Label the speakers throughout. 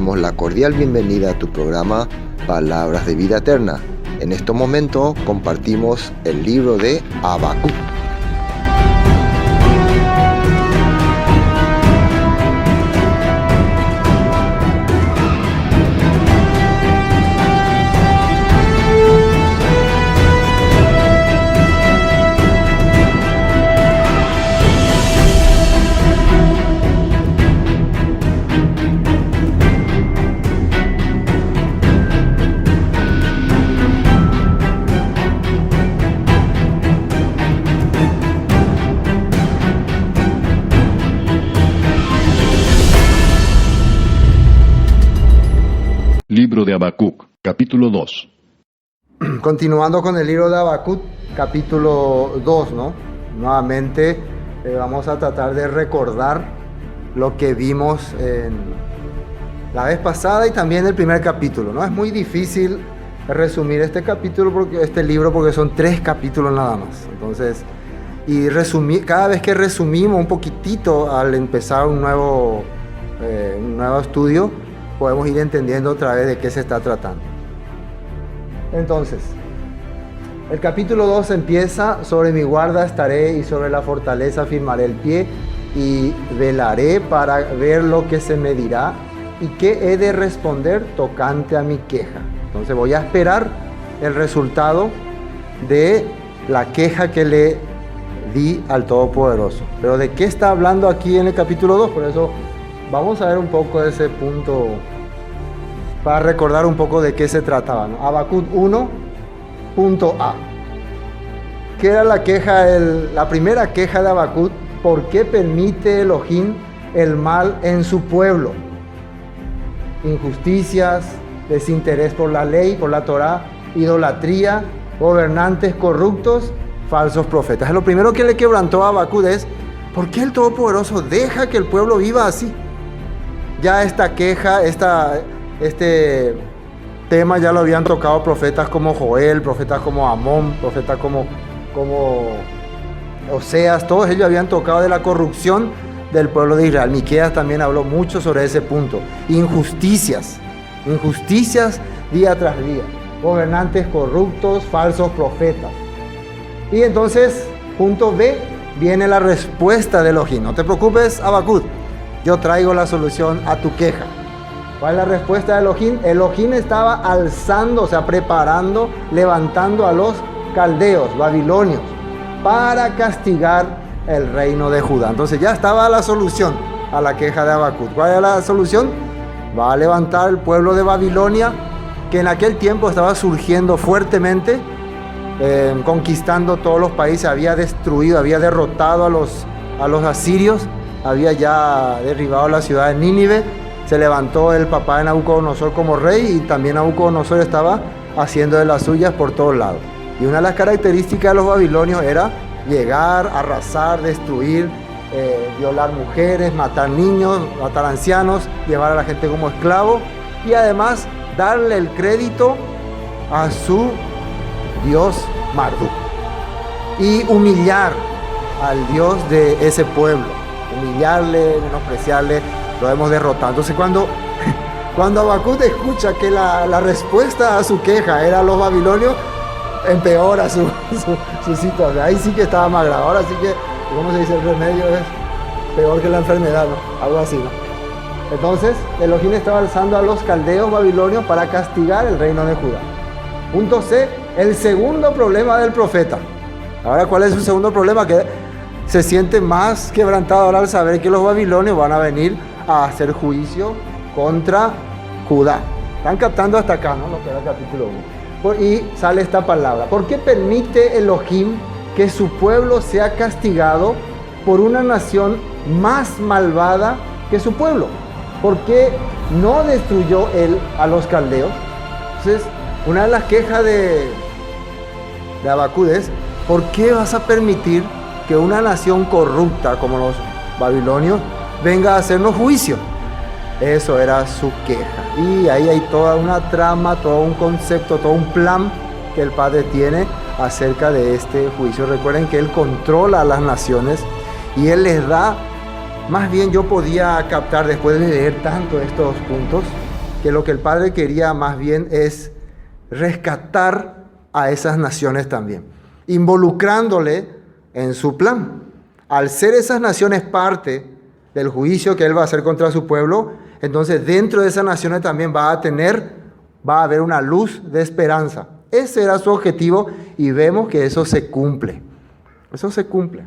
Speaker 1: damos la cordial bienvenida a tu programa Palabras de Vida Eterna. En este momento compartimos el libro de Habacuc.
Speaker 2: Libro de Habacuc, capítulo 2.
Speaker 3: Continuando con el libro de Habacuc, capítulo 2, ¿no? Nuevamente vamos a tratar de recordar lo que vimos la vez pasada y también el primer capítulo, ¿no? Es muy difícil resumir este libro porque son 3 capítulos nada más. Entonces, cada vez que resumimos un poquitito al empezar un nuevo estudio, podemos ir entendiendo otra vez de qué se está tratando. Entonces, el capítulo 2 empieza: sobre mi guarda estaré y sobre la fortaleza firmaré el pie y velaré para ver lo que se me dirá y qué he de responder tocante a mi queja. Entonces voy a esperar el resultado de la queja que le di al Todopoderoso. Pero ¿de qué está hablando aquí en el capítulo 2? Por eso vamos a ver un poco de ese punto para recordar un poco de qué se trataba, ¿no? Habacuc 1, punto A. ¿Qué era la queja? La primera queja de Habacuc: ¿por qué permite Elohim el mal en su pueblo? Injusticias, desinterés por la ley, por la Torá, idolatría, gobernantes corruptos, falsos profetas. Lo primero que le quebrantó a Habacuc es: ¿por qué el Todopoderoso deja que el pueblo viva así? Ya esta queja, este tema ya lo habían tocado profetas como Joel, profetas como Amón, profetas como Oseas. Todos ellos habían tocado de la corrupción del pueblo de Israel. Miqueas también habló mucho sobre ese punto. Injusticias día tras día, gobernantes corruptos, falsos profetas. Y entonces, punto B, viene la respuesta de Elohim. No te preocupes, Habacuc, yo traigo la solución a tu queja. ¿Cuál es la respuesta de Elohim? Elohim estaba alzando, o sea, preparando, levantando a los caldeos, babilonios, para castigar el reino de Judá. Entonces ya estaba la solución a la queja de Habacuc. ¿Cuál es la solución? Va a levantar el pueblo de Babilonia, que en aquel tiempo estaba surgiendo fuertemente, conquistando todos los países, había destruido, había derrotado a los asirios, había ya derribado la ciudad de Nínive. Se levantó el papá de Nabucodonosor como rey y también Nabucodonosor estaba haciendo de las suyas por todos lados. Y una de las características de los babilonios era llegar, arrasar, destruir, violar mujeres, matar niños, matar ancianos, llevar a la gente como esclavo y además darle el crédito a su dios Marduk y humillar al dios de ese pueblo, humillarle, menospreciarle. Lo hemos derrotado. Entonces cuando Habacuc escucha que la respuesta a su queja era los babilonios, empeora su situación. Ahí sí que estaba más grave. Ahora sí que, ¿cómo se dice? El remedio es peor que la enfermedad, ¿no? Algo así, ¿no? Entonces Elohim estaba alzando a los caldeos babilonios para castigar el reino de Judá. Punto C, el segundo problema del profeta. Ahora, ¿cuál es su segundo problema? Que se siente más quebrantado ahora al saber que los babilonios van a venir a hacer juicio contra Judá. Están captando hasta acá, ¿no? Lo que era el capítulo 1. Y sale esta palabra: ¿por qué permite Elohim que su pueblo sea castigado por una nación más malvada que su pueblo? ¿Por qué no destruyó él a los caldeos? Entonces, una de las quejas de Habacuc es: ¿por qué vas a permitir que una nación corrupta como los babilonios venga a hacernos juicio? Eso era su queja. Y ahí hay toda una trama, todo un concepto, todo un plan que el Padre tiene acerca de este juicio. Recuerden que Él controla a las naciones y Él les da, más bien yo podía captar después de leer tanto estos puntos, que lo que el Padre quería más bien es rescatar a esas naciones también, involucrándole en su plan. Al ser esas naciones parte del juicio que Él va a hacer contra su pueblo, entonces dentro de esas naciones también va a haber una luz de esperanza. Ese era su objetivo y vemos que eso se cumple. Eso se cumple.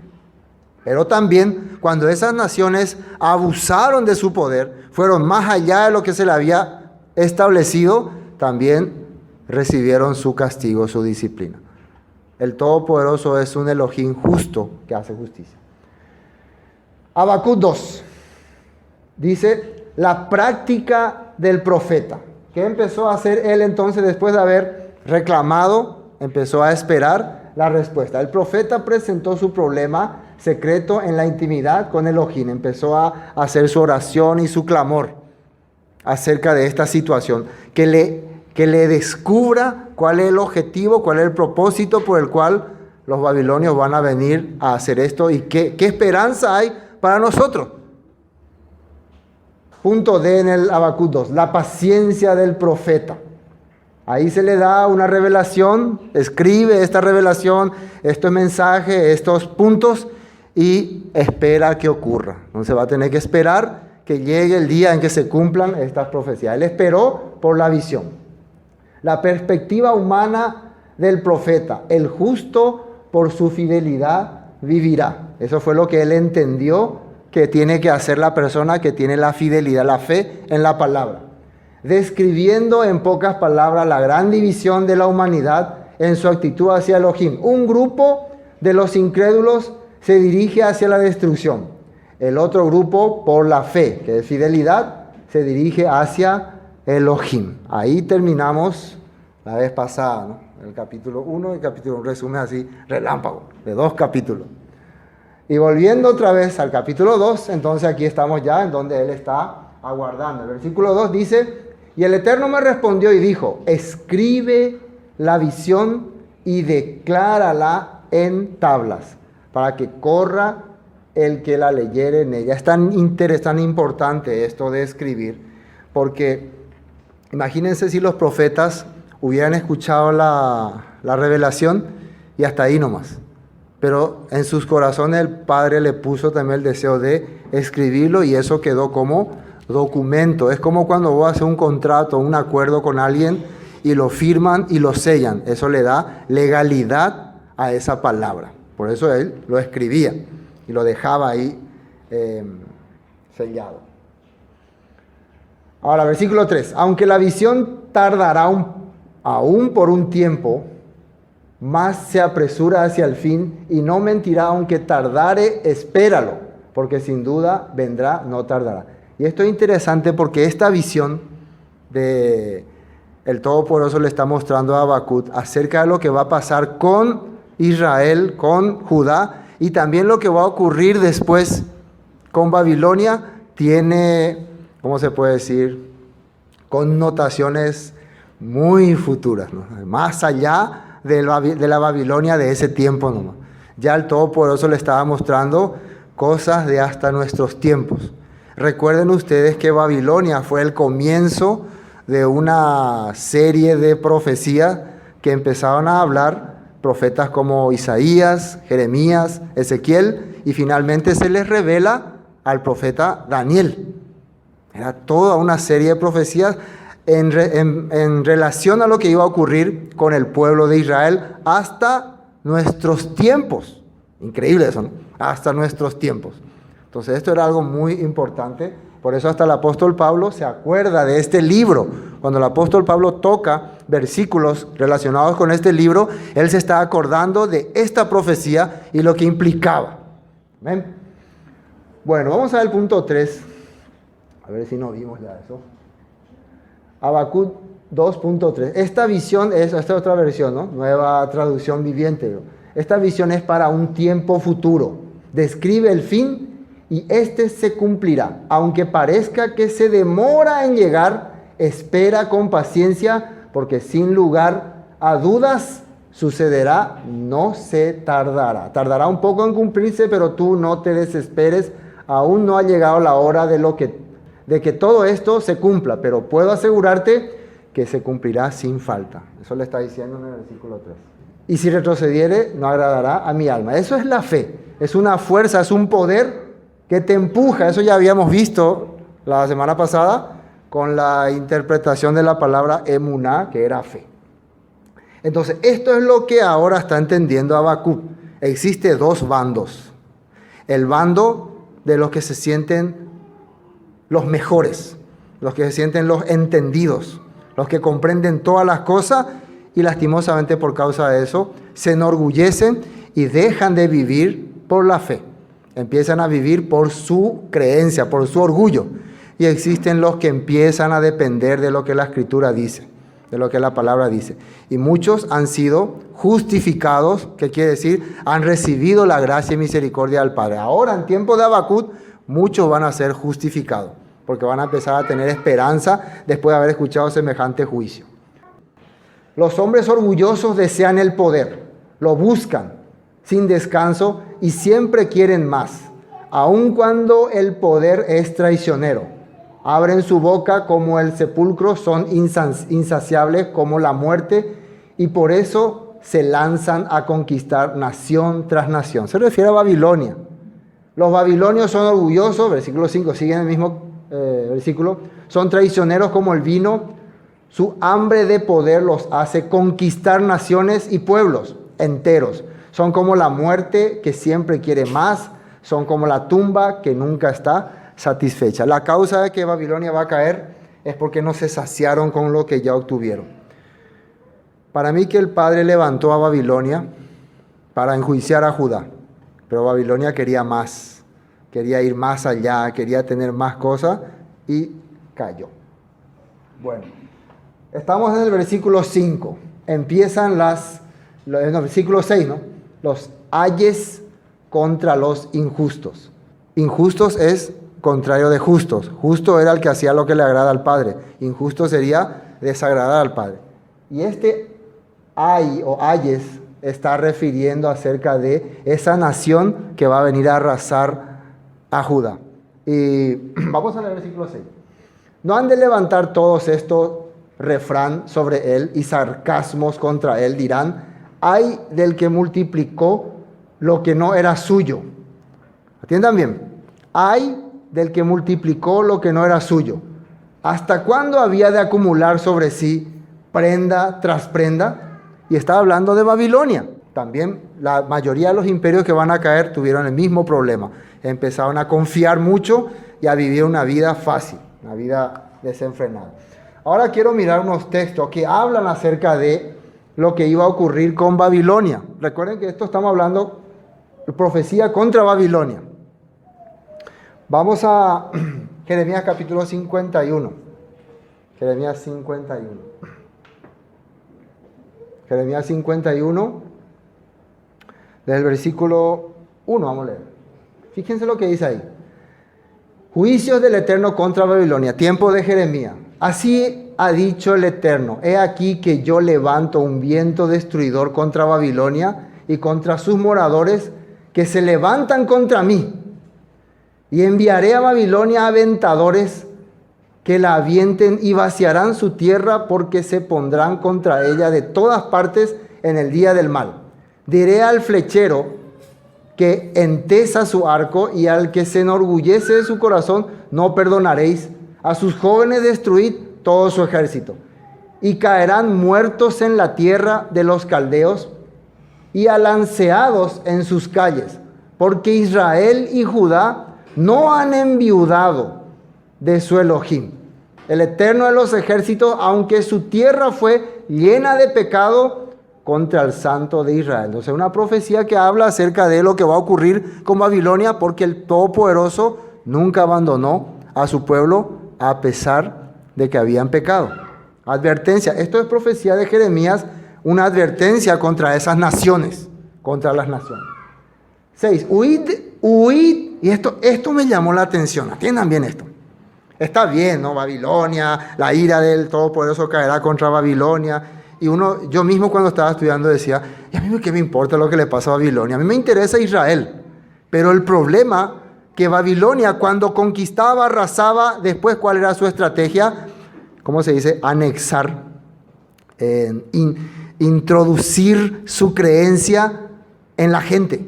Speaker 3: Pero también cuando esas naciones abusaron de su poder, fueron más allá de lo que se le había establecido, también recibieron su castigo, su disciplina. El Todopoderoso es un Elohim justo que hace justicia. Habacuc 2 dice la práctica del profeta. ¿Qué empezó a hacer él entonces después de haber reclamado? Empezó a esperar la respuesta. El profeta presentó su problema secreto en la intimidad con Elohim. Empezó a hacer su oración y su clamor acerca de esta situación. Que le descubra cuál es el objetivo, cuál es el propósito por el cual los babilonios van a venir a hacer esto y qué esperanza hay para nosotros. Punto D en el Habacuc 2, la paciencia del profeta. Ahí se le da una revelación, escribe esta revelación, estos mensajes, estos puntos y espera que ocurra. Entonces va a tener que esperar que llegue el día en que se cumplan estas profecías. Él esperó por la visión. La perspectiva humana del profeta, el justo por su fidelidad vivirá. Eso fue lo que él entendió que tiene que hacer la persona que tiene la fidelidad, la fe en la palabra. Describiendo en pocas palabras la gran división de la humanidad en su actitud hacia Elohim. Un grupo de los incrédulos se dirige hacia la destrucción. El otro grupo, por la fe, que es fidelidad, se dirige hacia Elohim. Ahí terminamos la vez pasada, ¿no? El capítulo 1 y el capítulo 1, resumen así, relámpago, de 2 capítulos. Y volviendo otra vez al capítulo 2, entonces aquí estamos ya en donde él está aguardando. El versículo 2 dice, y el Eterno me respondió y dijo, escribe la visión y declárala en tablas, para que corra el que la leyere en ella. Es tan importante esto de escribir, porque imagínense si los profetas hubieran escuchado la revelación y hasta ahí nomás. Pero en sus corazones el Padre le puso también el deseo de escribirlo y eso quedó como documento. Es como cuando vos haces un contrato, un acuerdo con alguien y lo firman y lo sellan. Eso le da legalidad a esa palabra. Por eso él lo escribía y lo dejaba ahí sellado. Ahora, versículo 3. Aunque la visión tardará aún por un tiempo, más se apresura hacia el fin y no mentirá, aunque tardare, espéralo, porque sin duda vendrá, no tardará. Y esto es interesante porque esta visión de el Todopoderoso le está mostrando a Habacuc acerca de lo que va a pasar con Israel, con Judá, y también lo que va a ocurrir después con Babilonia, tiene, ¿cómo se puede decir?, connotaciones muy futuras, ¿no? Más allá de la Babilonia de ese tiempo nomás. Ya el Todopoderoso le estaba mostrando cosas de hasta nuestros tiempos. Recuerden ustedes que Babilonia fue el comienzo de una serie de profecías que empezaron a hablar profetas como Isaías, Jeremías, Ezequiel, y finalmente se les revela al profeta Daniel. Era toda una serie de profecías en relación a lo que iba a ocurrir con el pueblo de Israel hasta nuestros tiempos. Increíble eso, ¿no? Hasta nuestros tiempos. Entonces esto era algo muy importante. Por eso hasta el apóstol Pablo se acuerda de este libro. Cuando el apóstol Pablo toca versículos relacionados con este libro, él se está acordando de esta profecía y lo que implicaba. ¿Ven? Bueno, vamos al punto 3. A ver si no vimos ya eso. Habacuc 2.3. Esta visión esta es otra versión, ¿no? Nueva traducción viviente. Esta visión es para un tiempo futuro. Describe el fin y este se cumplirá. Aunque parezca que se demora en llegar, espera con paciencia, porque sin lugar a dudas sucederá, no se tardará. Tardará un poco en cumplirse, pero tú no te desesperes. Aún no ha llegado la hora de de que todo esto se cumpla, pero puedo asegurarte que se cumplirá sin falta. Eso le está diciendo en el versículo 3. Y si retrocediere, no agradará a mi alma. Eso es la fe, es una fuerza, es un poder que te empuja. Eso ya habíamos visto la semana pasada con la interpretación de la palabra emuná, que era fe. Entonces, esto es lo que ahora está entendiendo Habacuc. Existe dos bandos. El bando de los que se sienten los mejores, los que se sienten los entendidos, los que comprenden todas las cosas y lastimosamente por causa de eso se enorgullecen y dejan de vivir por la fe. Empiezan a vivir por su creencia, por su orgullo. Y existen los que empiezan a depender de lo que la Escritura dice, de lo que la palabra dice. Y muchos han sido justificados, ¿qué quiere decir? Han recibido la gracia y misericordia del Padre. Ahora, en tiempo de Habacuc, muchos van a ser justificados, porque van a empezar a tener esperanza después de haber escuchado semejante juicio. Los hombres orgullosos desean el poder, lo buscan sin descanso y siempre quieren más, aun cuando el poder es traicionero. Abren su boca como el sepulcro, son insaciables como la muerte y por eso se lanzan a conquistar nación tras nación. Se refiere a Babilonia. Los babilonios son orgullosos, versículo 5, sigue en el mismo versículo, son traicioneros como el vino, su hambre de poder los hace conquistar naciones y pueblos enteros. Son como la muerte que siempre quiere más, son como la tumba que nunca está satisfecha. La causa de que Babilonia va a caer es porque no se saciaron con lo que ya obtuvieron. Para mí que el Padre levantó a Babilonia para enjuiciar a Judá, pero Babilonia quería más, quería ir más allá, quería tener más cosas y cayó. Bueno, estamos en el versículo 5, empiezan versículo 6, ¿no? Los ayes contra los injustos. Injustos es contrario de justos. Justo era el que hacía lo que le agrada al Padre. Injusto sería desagradar al Padre. Y este ay o ayes está refiriendo acerca de esa nación que va a venir a arrasar a Judá. Y vamos a leer el versículo 6. No han de levantar todos estos refrán sobre él y sarcasmos contra él, dirán, ay del que multiplicó lo que no era suyo. Atiendan bien. Ay del que multiplicó lo que no era suyo. ¿Hasta cuándo había de acumular sobre sí prenda tras prenda? Y estaba hablando de Babilonia. También la mayoría de los imperios que van a caer tuvieron el mismo problema. Empezaron a confiar mucho y a vivir una vida fácil, una vida desenfrenada. Ahora quiero mirar unos textos que hablan acerca de lo que iba a ocurrir con Babilonia. Recuerden que esto estamos hablando de profecía contra Babilonia. Vamos a Jeremías capítulo 51. Jeremías 51. Jeremías 51, desde el versículo 1, vamos a leer. Fíjense lo que dice ahí. Juicios del Eterno contra Babilonia, tiempo de Jeremías. Así ha dicho el Eterno, he aquí que yo levanto un viento destruidor contra Babilonia y contra sus moradores que se levantan contra mí. Y enviaré a Babilonia aventadores que la avienten y vaciarán su tierra porque se pondrán contra ella de todas partes en el día del mal. Diré al flechero que entesa su arco y al que se enorgullece de su corazón no perdonaréis. A sus jóvenes destruid todo su ejército. Y caerán muertos en la tierra de los caldeos y alanceados en sus calles. Porque Israel y Judá no han enviudado de su Elohim, el Eterno de los ejércitos, aunque su tierra fue llena de pecado contra el Santo de Israel. Entonces, una profecía que habla acerca de lo que va a ocurrir con Babilonia, porque el Todopoderoso nunca abandonó a su pueblo a pesar de que habían pecado. Advertencia, esto es profecía de Jeremías, una advertencia contra esas naciones, contra las naciones. 6. Huid, y esto me llamó la atención, atiendan bien esto. Está bien, ¿no? Babilonia, la ira del Todopoderoso caerá contra Babilonia. Y yo mismo cuando estaba estudiando decía, ¿y a mí qué me importa lo que le pasa a Babilonia? A mí me interesa Israel. Pero el problema que Babilonia cuando conquistaba, arrasaba, después ¿cuál era su estrategia? ¿Cómo se dice? Anexar, introducir su creencia en la gente.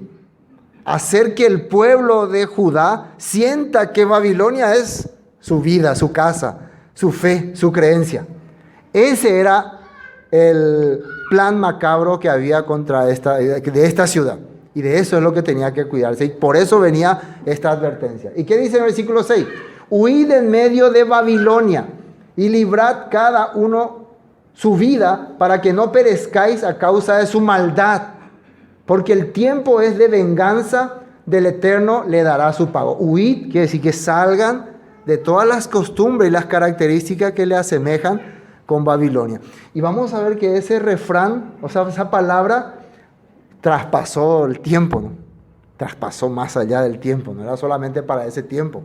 Speaker 3: Hacer que el pueblo de Judá sienta que Babilonia es su vida, su casa, su fe, su creencia. Ese era el plan macabro que había contra de esta ciudad. Y de eso es lo que tenía que cuidarse. Y por eso venía esta advertencia. ¿Y qué dice en el versículo 6? Huid en medio de Babilonia y librad cada uno su vida para que no perezcáis a causa de su maldad. Porque el tiempo es de venganza, del Eterno le dará su pago. Huid quiere decir que salgan de todas las costumbres y las características que le asemejan con Babilonia. Y vamos a ver que ese refrán, o sea, esa palabra traspasó el tiempo, ¿no? Traspasó más allá del tiempo, no era solamente para ese tiempo.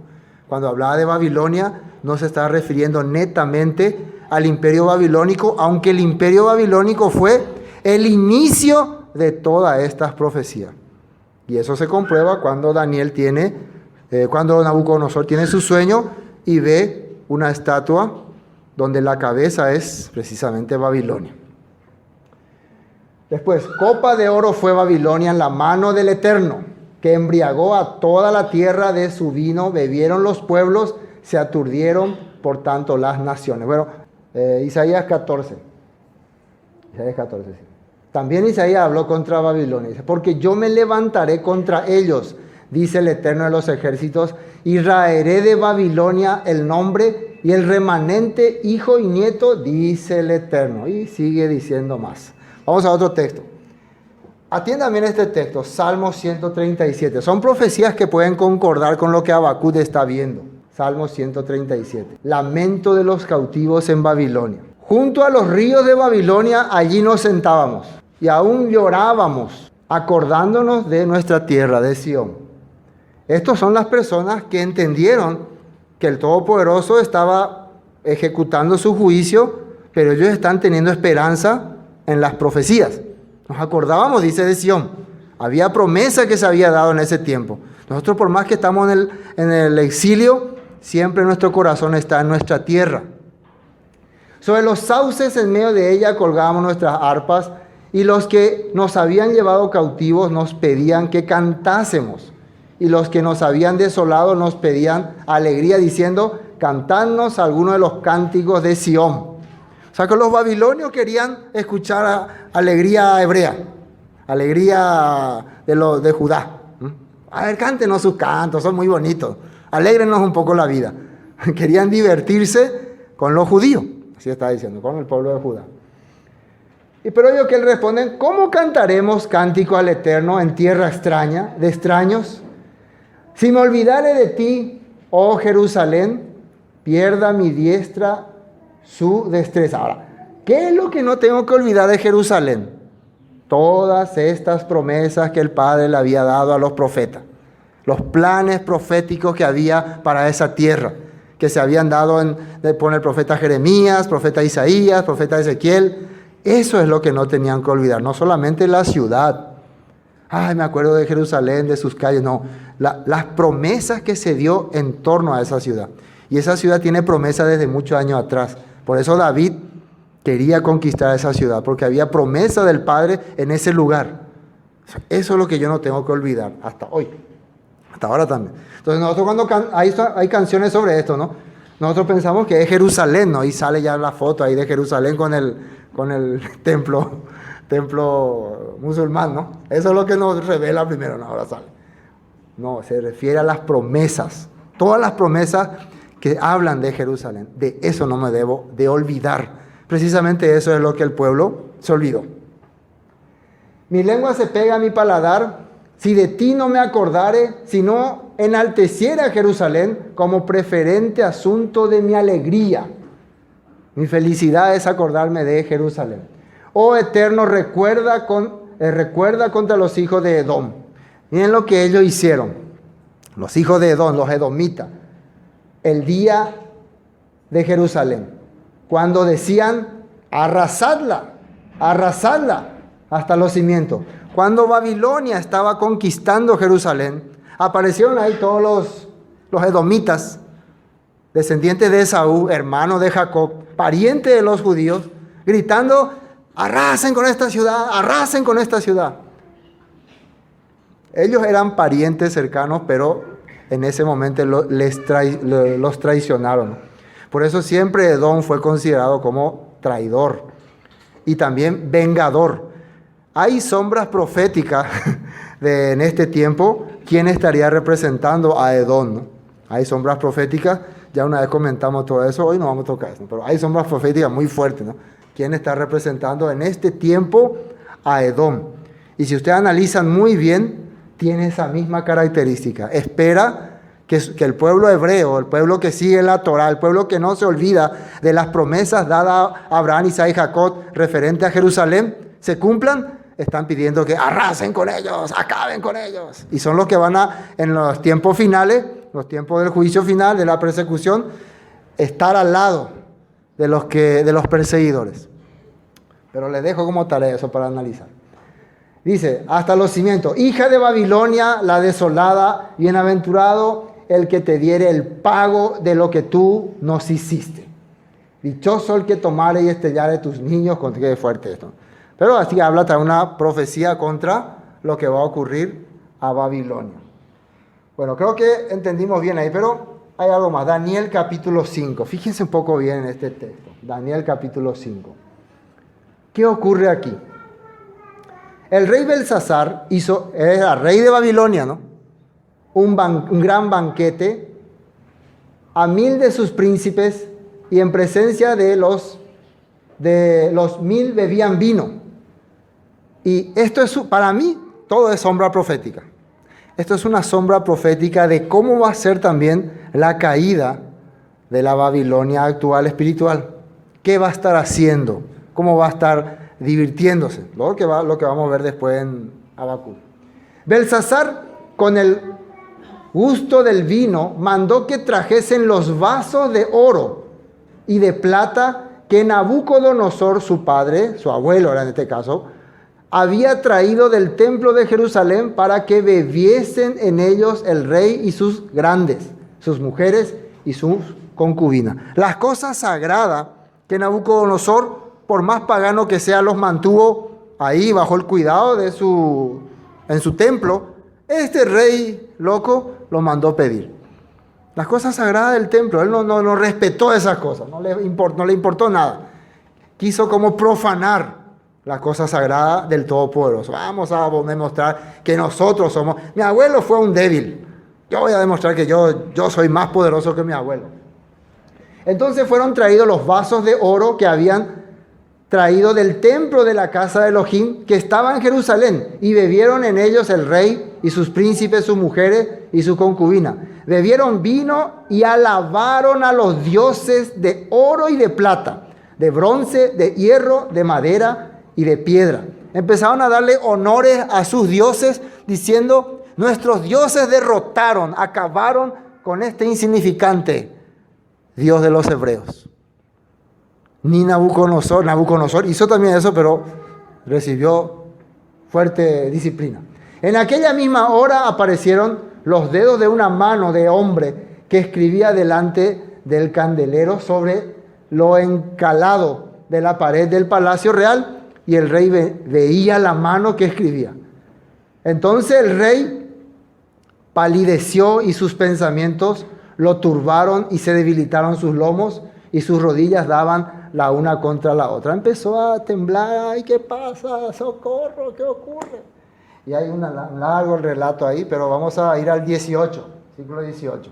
Speaker 3: Cuando hablaba de Babilonia, no se estaba refiriendo netamente al imperio babilónico, aunque el imperio babilónico fue el inicio de todas estas profecías. Y eso se comprueba cuando cuando Nabucodonosor tiene su sueño y ve una estatua donde la cabeza es precisamente Babilonia. Después, copa de oro fue Babilonia en la mano del Eterno, que embriagó a toda la tierra de su vino, bebieron los pueblos, se aturdieron por tanto las naciones. Bueno, Isaías 14. Isaías 14, sí. También Isaías habló contra Babilonia. Dice, porque yo me levantaré contra ellos, dice el Eterno de los ejércitos, y raeré de Babilonia el nombre y el remanente, hijo y nieto, dice el Eterno. Y sigue diciendo más. Vamos a otro texto. Atiendan bien este texto, Salmo 137. Son profecías que pueden concordar con lo que Habacuc está viendo. Salmo 137. Lamento de los cautivos en Babilonia. Junto a los ríos de Babilonia, allí nos sentábamos y aún llorábamos, acordándonos de nuestra tierra, de Sión. Estas son las personas que entendieron que el Todopoderoso estaba ejecutando su juicio, pero ellos están teniendo esperanza en las profecías. Nos acordábamos, dice, de Sión. Había promesa que se había dado en ese tiempo. Nosotros, por más que estamos en el exilio, siempre nuestro corazón está en nuestra tierra. Sobre los sauces en medio de ella colgábamos nuestras arpas, y los que nos habían llevado cautivos nos pedían que cantásemos, y los que nos habían desolado nos pedían alegría, diciendo, cantadnos alguno de los cánticos de Sión. O sea que los babilonios querían escuchar alegría hebrea, alegría de Judá. A ver, cántenos sus cantos, son muy bonitos, alégrenos un poco la vida. Querían divertirse con los judíos, así está diciendo, con el pueblo de Judá. Pero ellos que le responden, ¿cómo cantaremos cántico al Eterno en tierra extraña, de extraños? Si me olvidare de ti, oh Jerusalén, pierda mi diestra su destreza. Ahora, ¿qué es lo que no tengo que olvidar de Jerusalén? Todas estas promesas que el Padre le había dado a los profetas. Los planes proféticos que había para esa tierra, que se habían dado por el profeta Jeremías, profeta Isaías, profeta Ezequiel. Eso es lo que no tenían que olvidar. No solamente la ciudad. Ay, me acuerdo de Jerusalén, de sus calles. No, las promesas que se dio en torno a esa ciudad. Y esa ciudad tiene promesas desde muchos años atrás. Por eso David quería conquistar esa ciudad, porque había promesa del Padre en ese lugar. Eso es lo que yo no tengo que olvidar hasta hoy, hasta ahora también. Entonces nosotros cuando hay canciones sobre esto, ¿no? Nosotros pensamos que es Jerusalén, ¿no? Y sale ya la foto ahí de Jerusalén con el templo musulmán, ¿no? Eso es lo que nos revela primero, ¿no? Ahora sale. No, se refiere a las promesas, todas las promesas que hablan de Jerusalén. De eso no me debo de olvidar. Precisamente eso es lo que el pueblo se olvidó. Mi lengua se pega a mi paladar, si de ti no me acordare, si no enalteciera Jerusalén como preferente asunto de mi alegría. Mi felicidad es acordarme de Jerusalén. Oh Eterno, recuerda contra los hijos de Edom. Miren lo que ellos hicieron. Los hijos de Edom, los edomitas. El día de Jerusalén, cuando decían, arrasadla hasta los cimientos. Cuando Babilonia estaba conquistando Jerusalén, Aparecieron ahí todos los edomitas, descendientes de Esaú, hermano de Jacob, pariente de los judíos, gritando: arrasen con esta ciudad, arrasen con esta ciudad. Ellos eran parientes cercanos, pero en ese momento los traicionaron. Por eso siempre Edom fue considerado como traidor y también vengador. Hay sombras proféticas en este tiempo. ¿Quién estaría representando a Edom, no? Hay sombras proféticas. Ya una vez comentamos todo eso. Hoy no vamos a tocar eso, pero hay sombras proféticas muy fuertes, ¿no? ¿Quién está representando en este tiempo a Edom? Y si ustedes analizan muy bien, tiene esa misma característica. Espera que el pueblo hebreo, el pueblo que sigue la Torá, el pueblo que no se olvida de las promesas dadas a Abraham, Isaac y Jacob referente a Jerusalén, se cumplan. Están pidiendo que arrasen con ellos, acaben con ellos. Y son los que van en los tiempos finales, los tiempos del juicio final, de la persecución, estar al lado de los perseguidores. Pero les dejo como tarea eso para analizar. Dice, hasta los cimientos: hija de Babilonia, la desolada, bienaventurado el que te diere el pago de lo que tú nos hiciste. Dichoso el que tomare y estellare tus niños. Qué fuerte esto. Pero así habla también una profecía contra lo que va a ocurrir a Babilonia. Bueno, creo que entendimos bien ahí, pero hay algo más. Daniel capítulo 5. Fíjense un poco bien en este texto. Daniel capítulo 5. ¿Qué ocurre aquí? El rey Belsasar era rey de Babilonia, ¿no? Un gran banquete a 1000 de sus príncipes, y en presencia de los 1000 bebían vino. Y esto es, para mí, todo es sombra profética. Esto es una sombra profética de cómo va a ser también la caída de la Babilonia actual espiritual. ¿Qué va a estar haciendo? ¿Cómo va a estar divirtiéndose? Lo que vamos a ver después en Habacuc. Belsasar, con el gusto del vino, mandó que trajesen los vasos de oro y de plata que Nabucodonosor, su padre, su abuelo era en este caso, había traído del templo de Jerusalén para que bebiesen en ellos el rey y sus grandes, sus mujeres y sus concubinas. Las cosas sagradas que Nabucodonosor, por más pagano que sea, los mantuvo ahí bajo el cuidado en su templo, este rey loco los mandó pedir. Las cosas sagradas del templo, él no respetó esas cosas, no le importó nada. Quiso como profanar las cosas sagradas del Todopoderoso. Vamos a demostrar que nosotros somos... Mi abuelo fue un débil. Yo voy a demostrar que yo soy más poderoso que mi abuelo. Entonces fueron traídos los vasos de oro que habían traído del templo de la casa de Elohim, que estaba en Jerusalén, y bebieron en ellos el rey y sus príncipes, sus mujeres y su concubina. Bebieron vino y alabaron a los dioses de oro y de plata, de bronce, de hierro, de madera y de piedra. Empezaron a darle honores a sus dioses, diciendo: nuestros dioses derrotaron, acabaron con este insignificante Dios de los hebreos. Ni Nabucodonosor hizo también eso, pero recibió fuerte disciplina. En aquella misma hora aparecieron los dedos de una mano de hombre que escribía delante del candelero sobre lo encalado de la pared del palacio real, y el rey veía la mano que escribía. Entonces el rey palideció y sus pensamientos lo turbaron y se debilitaron sus lomos y sus rodillas daban la una contra la otra. Empezó a temblar. ¡Ay, qué pasa! ¡Socorro! ¿Qué ocurre? Y hay un largo relato ahí, pero vamos a ir al 18, siglo 18.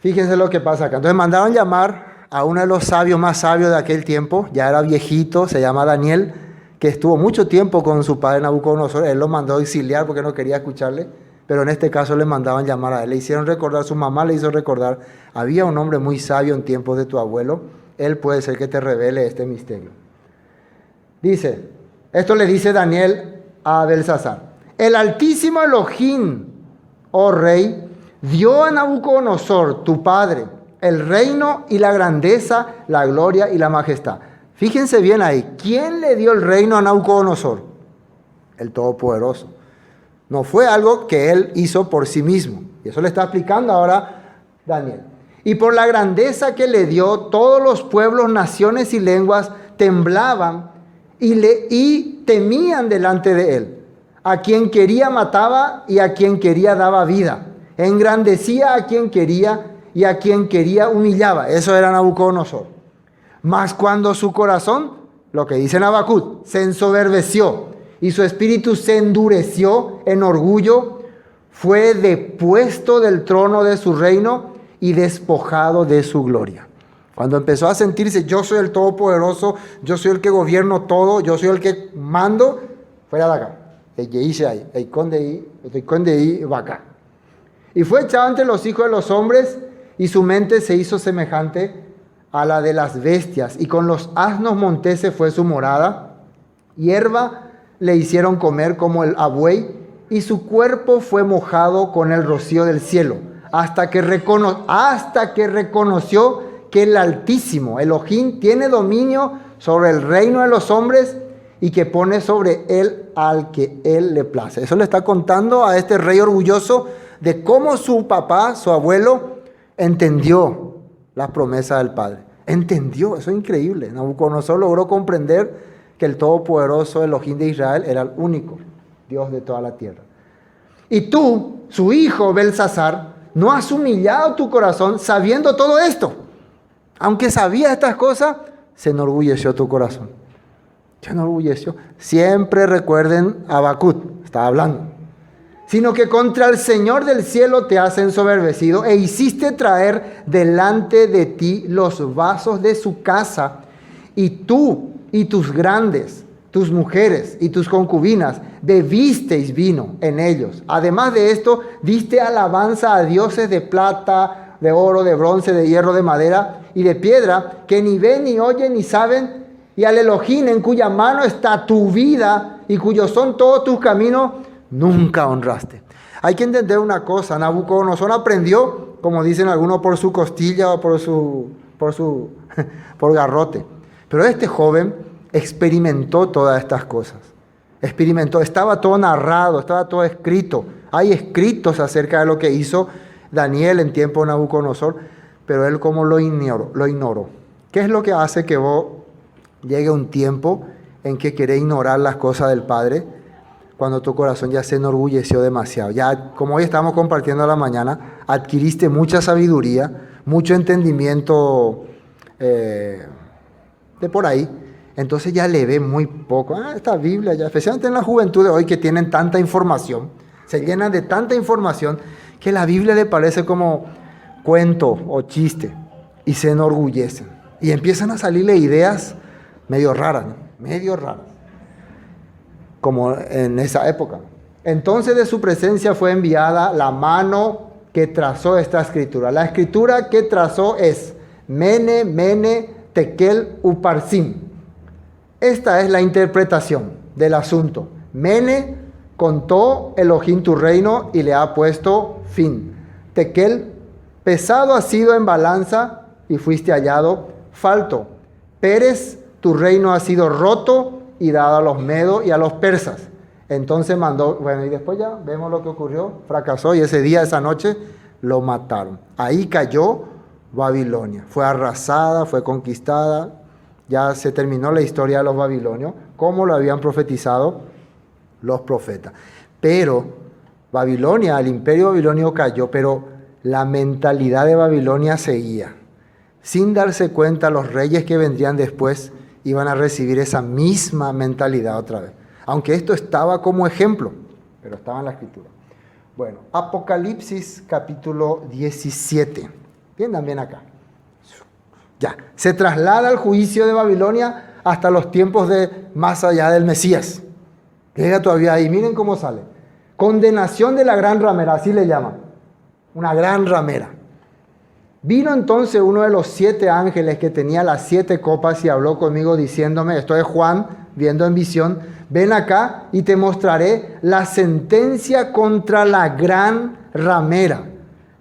Speaker 3: Fíjense lo que pasa acá. Entonces mandaron llamar a uno de los sabios más sabios de aquel tiempo, ya era viejito, se llama Daniel, que estuvo mucho tiempo con su padre Nabucodonosor. Él lo mandó a exiliar porque no quería escucharle, pero en este caso le mandaban llamar a él. Le hicieron recordar, su mamá le hizo recordar: había un hombre muy sabio en tiempos de tu abuelo, él puede ser que te revele este misterio. Dice, esto le dice Daniel a Belsasar: el altísimo Elohim, oh rey, dio a Nabucodonosor, tu padre, el reino y la grandeza, la gloria y la majestad. Fíjense bien ahí, ¿quién le dio el reino a Nabucodonosor? El Todopoderoso. No fue algo que él hizo por sí mismo. Y eso le está explicando ahora Daniel. Y por la grandeza que le dio, todos los pueblos, naciones y lenguas temblaban y temían delante de él. A quien quería mataba y a quien quería daba vida. Engrandecía a quien quería y a quien quería humillaba. Eso era Nabucodonosor. Mas cuando su corazón, lo que dice Habacuc, se ensoberbeció y su espíritu se endureció en orgullo, fue depuesto del trono de su reino y despojado de su gloria. Cuando empezó a sentirse, yo soy el Todopoderoso, yo soy el que gobierno todo, yo soy el que mando, fuera de acá. Y fue echado entre los hijos de los hombres, y su mente se hizo semejante a la de las bestias, y con los asnos monteses fue su morada. Hierba le hicieron comer como el abuey, y su cuerpo fue mojado con el rocío del cielo, hasta que reconoció que el Altísimo, Elohim, tiene dominio sobre el reino de los hombres y que pone sobre él al que él le place. Eso le está contando a este rey orgulloso de cómo su papá, su abuelo, entendió las promesas del Padre. Entendió, eso es increíble. Nabucodonosor logró comprender que el Todopoderoso Elohim de Israel era el único Dios de toda la tierra. Y tú, su hijo Belsasar, no has humillado tu corazón sabiendo todo esto. Aunque sabía estas cosas, se enorgulleció tu corazón. Se enorgulleció. Siempre recuerden a Habacuc, estaba hablando. Sino que contra el Señor del cielo te has ensoberbecido e hiciste traer delante de ti los vasos de su casa, y tú y tus grandes, tus mujeres y tus concubinas bebisteis vino en ellos. Además de esto, diste alabanza a dioses de plata, de oro, de bronce, de hierro, de madera y de piedra, que ni ven, ni oyen, ni saben, y al Elohim en cuya mano está tu vida y cuyos son todos tus caminos, nunca honraste. Hay que entender una cosa, Nabucodonosor aprendió, como dicen algunos, por su costilla o por garrote. Pero este joven experimentó todas estas cosas. Experimentó, estaba todo narrado, estaba todo escrito. Hay escritos acerca de lo que hizo Daniel en tiempo de Nabucodonosor, pero él como lo ignoró. ¿Qué es lo que hace que vos llegue un tiempo en que querés ignorar las cosas del Padre? Cuando tu corazón ya se enorgulleció demasiado. Ya, como hoy estamos compartiendo a la mañana, adquiriste mucha sabiduría, mucho entendimiento de por ahí. Entonces ya le ve muy poco. Esta Biblia, ya, especialmente en la juventud de hoy que tienen tanta información, se llenan de tanta información que la Biblia le parece como cuento o chiste y se enorgullecen. Y empiezan a salirle ideas medio raras, ¿no? Medio raras, como en esa época. Entonces de su presencia fue enviada la mano que trazó esta escritura. La escritura que trazó es Mene, Mene, Tekel, Uparsim. Esta es la interpretación del asunto. Mene, contó Elohim tu reino y le ha puesto fin. Tekel, pesado has sido en balanza y fuiste hallado falto. Pérez, tu reino ha sido roto y dado a los medos y a los persas. Entonces mandó, bueno, y después ya vemos lo que ocurrió, fracasó y ese día, esa noche, lo mataron. Ahí cayó Babilonia, fue arrasada, fue conquistada, ya se terminó la historia de los babilonios, como lo habían profetizado los profetas. Pero Babilonia, el imperio babilonio cayó, pero la mentalidad de Babilonia seguía. Sin darse cuenta, los reyes que vendrían después iban a recibir esa misma mentalidad otra vez. Aunque esto estaba como ejemplo, pero estaba en la escritura. Bueno, Apocalipsis capítulo 17. Entiendan bien acá. Ya, se traslada el juicio de Babilonia hasta los tiempos de más allá del Mesías. Llega todavía ahí, miren cómo sale. Condenación de la gran ramera, así le llaman. Una gran ramera. Vino entonces uno de los 7 ángeles que tenía las 7 copas y habló conmigo diciéndome, esto es Juan, viendo en visión, ven acá y te mostraré la sentencia contra la gran ramera,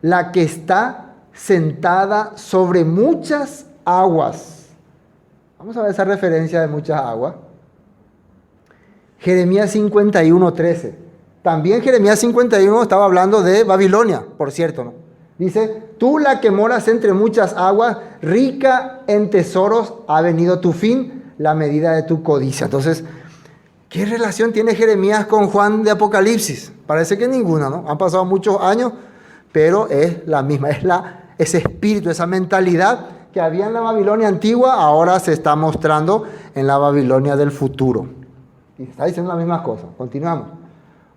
Speaker 3: la que está sentada sobre muchas aguas. Vamos a ver esa referencia de muchas aguas. Jeremías 51:13. También Jeremías 51 estaba hablando de Babilonia, por cierto, ¿no? Dice, tú la que moras entre muchas aguas, rica en tesoros, ha venido tu fin, la medida de tu codicia. Entonces, ¿qué relación tiene Jeremías con Juan de Apocalipsis? Parece que ninguna, ¿no? Han pasado muchos años, pero es la misma, ese espíritu, esa mentalidad que había en la Babilonia antigua, ahora se está mostrando en la Babilonia del futuro. Y está diciendo las mismas cosas. Continuamos.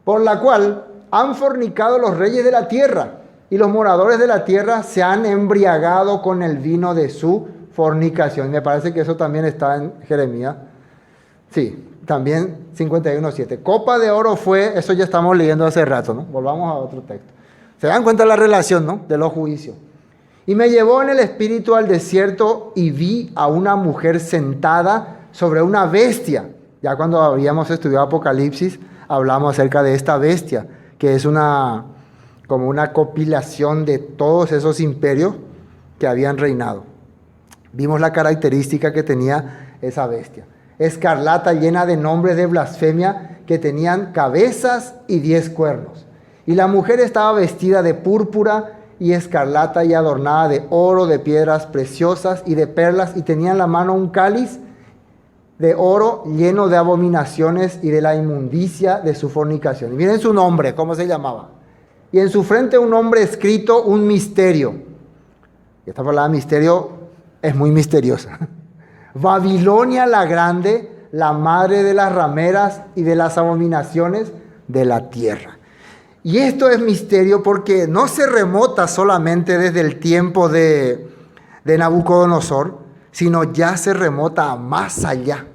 Speaker 3: Por la cual han fornicado los reyes de la tierra, y los moradores de la tierra se han embriagado con el vino de su fornicación. Me parece que eso también está en Jeremías. Sí, también 51:7. Copa de oro fue, eso ya estamos leyendo hace rato, ¿no? Volvamos a otro texto. Se dan cuenta la relación, ¿no? De los juicios. Y me llevó en el espíritu al desierto y vi a una mujer sentada sobre una bestia. Ya cuando habíamos estudiado Apocalipsis, hablamos acerca de esta bestia, que es como una compilación de todos esos imperios que habían reinado. Vimos la característica que tenía esa bestia. Escarlata, llena de nombres de blasfemia, que tenían cabezas y 10 cuernos. Y la mujer estaba vestida de púrpura y escarlata y adornada de oro, de piedras preciosas y de perlas, y tenía en la mano un cáliz de oro lleno de abominaciones y de la inmundicia de su fornicación. Y miren su nombre, ¿cómo se llamaba? Y en su frente un nombre escrito, un misterio. Y esta palabra misterio es muy misteriosa. Babilonia la grande, la madre de las rameras y de las abominaciones de la tierra. Y esto es misterio porque no se remota solamente desde el tiempo de Nabucodonosor, sino ya se remota más allá.